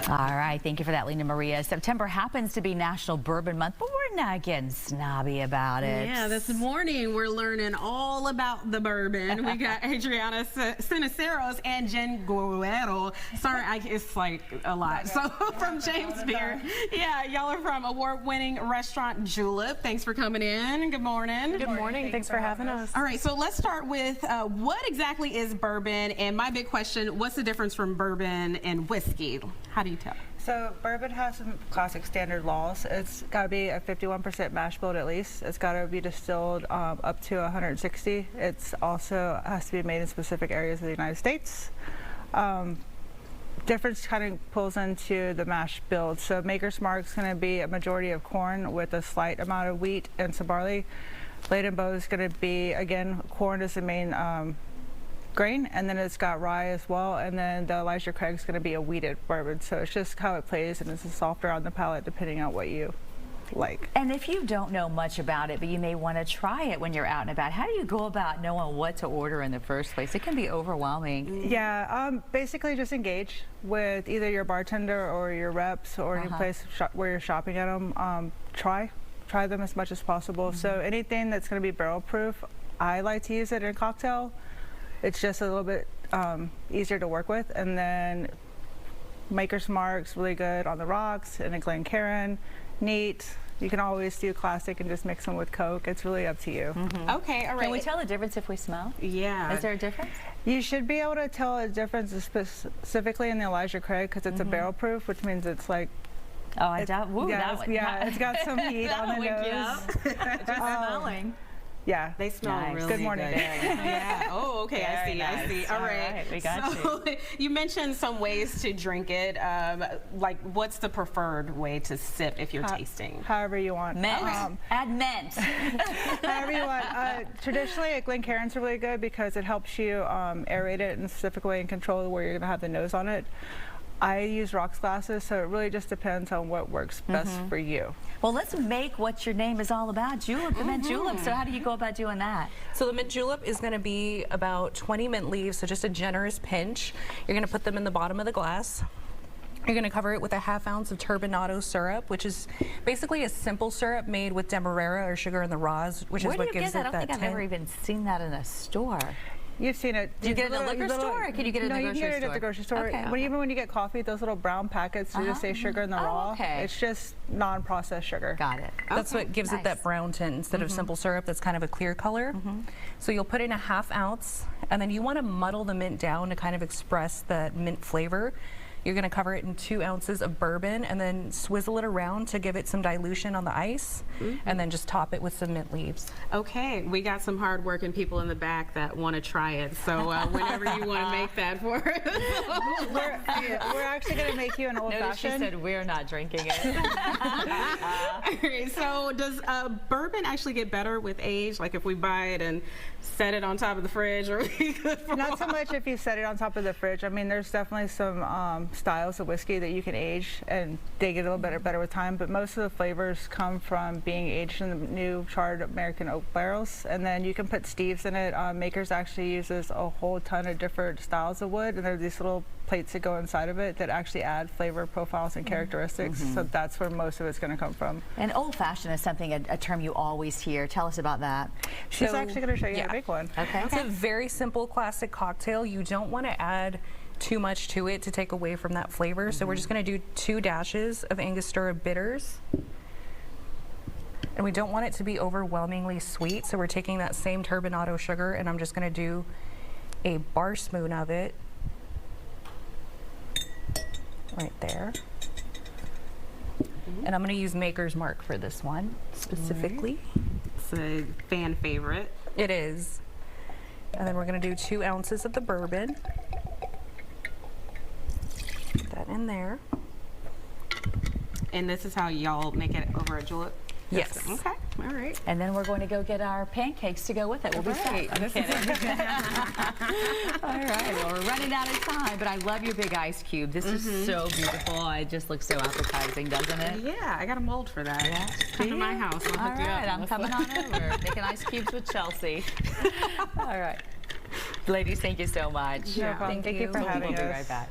All right, thank you for that, Lena Maria. September happens to be National Bourbon Month, but we're not getting snobby about it. Yeah, this morning we're learning all about the bourbon. We got Adriana Ceniceros and Jen Guerrero. Sorry, it's like a lot. So from James Beer. Yeah, y'all are from award-winning restaurant Julep. Thanks for coming in. Good morning. Good morning. Thanks for having us. All right, so let's start with what exactly is bourbon? And my big question, what's the difference from bourbon and whiskey? How do you tell? So bourbon has some classic standard laws. It's got to be a 51% mash bill at least. It's got to be distilled up to 160. It's also has to be made in specific areas of the United States. Difference kind of pulls into the mash build. So Maker's Mark is going to be a majority of corn with a slight amount of wheat and some barley. Laden Bow is going to be, again, corn is the main grain, and then it's got rye as well, and then the Elijah Craig's going to be a wheated bourbon. So it's just how it plays, and it's softer on the palate depending on what you like. And if you don't know much about it, but you may want to try it when you're out and about, how do you go about knowing what to order in the first place? It can be overwhelming. Yeah, basically just engage with either your bartender or your reps or any place where you're shopping at them. Try them as much as possible. So anything that's going to be barrel proof, I like to use it in a cocktail. It's just a little bit easier to work with. And then Maker's Mark's really good on the rocks, and a Glencairn, neat. You can always do classic and just mix them with Coke. It's really up to you. Okay, all right. Can we tell the difference if we smell? Yeah. Is there a difference? You should be able to tell a difference specifically in the Elijah Craig because it's a barrel proof, which means it's like oh, I doubt. Woo, yeah, it's got some heat on the nose. Just smelling. Yeah, they smell really good. Morning. Good. Yeah. Oh, okay. I see. All right. We got you. You mentioned some ways to drink it. Like, what's the preferred way to sip if you're tasting? However you want. Mint. Add mint. However you want. Traditionally, a Glencairn's really good because it helps you aerate it in a specific way and control where you're going to have the nose on it. I use rocks glasses, so it really just depends on what works best for you. Well, let's make what your name is all about, Julep, the mint julep. So how do you go about doing that? So the mint julep is going to be about 20 mint leaves, so just a generous pinch. You're going to put them in the bottom of the glass. You're going to cover it with a ½ ounce of turbinado syrup, which is basically a simple syrup made with demerara or sugar in the raws, which is what gives it that. I don't think I've ever even seen that in a store. You've seen it. Do you get it at the liquor store, or can you get it in the grocery store? No, you can get it at the grocery store. Okay. Even when you get coffee, those little brown packets that just say sugar in the raw, it's just non-processed sugar. Got it. That's what gives it that brown tint instead of simple syrup that's kind of a clear color. So you'll put in a ½ ounce, and then you want to muddle the mint down to kind of express the mint flavor. You're going to cover it in 2 ounces of bourbon and then swizzle it around to give it some dilution on the ice, and then just top it with some mint leaves. Okay, we got some hard-working people in the back that want to try it. So whenever you want to make that for us. We're actually going to make you an old-fashioned. She said we're not drinking it. Okay, so does bourbon actually get better with age? Like if we buy it and set it on top of the fridge, or not so much if you set it on top of the fridge. I mean, there's definitely some styles of whiskey that you can age and they get a little bit better with time, but most of the flavors come from being aged in the new charred American oak barrels, and then you can put Steves in it. Makers actually uses a whole ton of different styles of wood, and there are these little plates that go inside of it that actually add flavor profiles and characteristics, so that's where most of it's going to come from. And old-fashioned is something, a term you always hear. Tell us about that. She's actually going to show you how to make one. Okay. It's a very simple classic cocktail. You don't want to add too much to it to take away from that flavor, so we're just going to do 2 dashes of Angostura bitters. And we don't want it to be overwhelmingly sweet, so we're taking that same turbinado sugar, and I'm just going to do a bar spoon of it right there. And I'm going to use Maker's Mark for this one specifically. It's a fan favorite. It is. And then we're going to do 2 ounces of the bourbon. Put that in there. And this is how y'all make it over at Julep? Yes. Okay. All right. And then we're going to go get our pancakes to go with it. We'll be set. I'm kidding. All right. Well, we're running out of time, but I love your big ice cube. This is so beautiful. It just looks so appetizing, doesn't it? Yeah, I got a mold for that. Yeah. Come to my house. I'll hook you up. I'm coming on over. Making ice cubes with Chelsea. All right. Ladies, thank you so much. No problem. Thank you for having us. We'll be right back.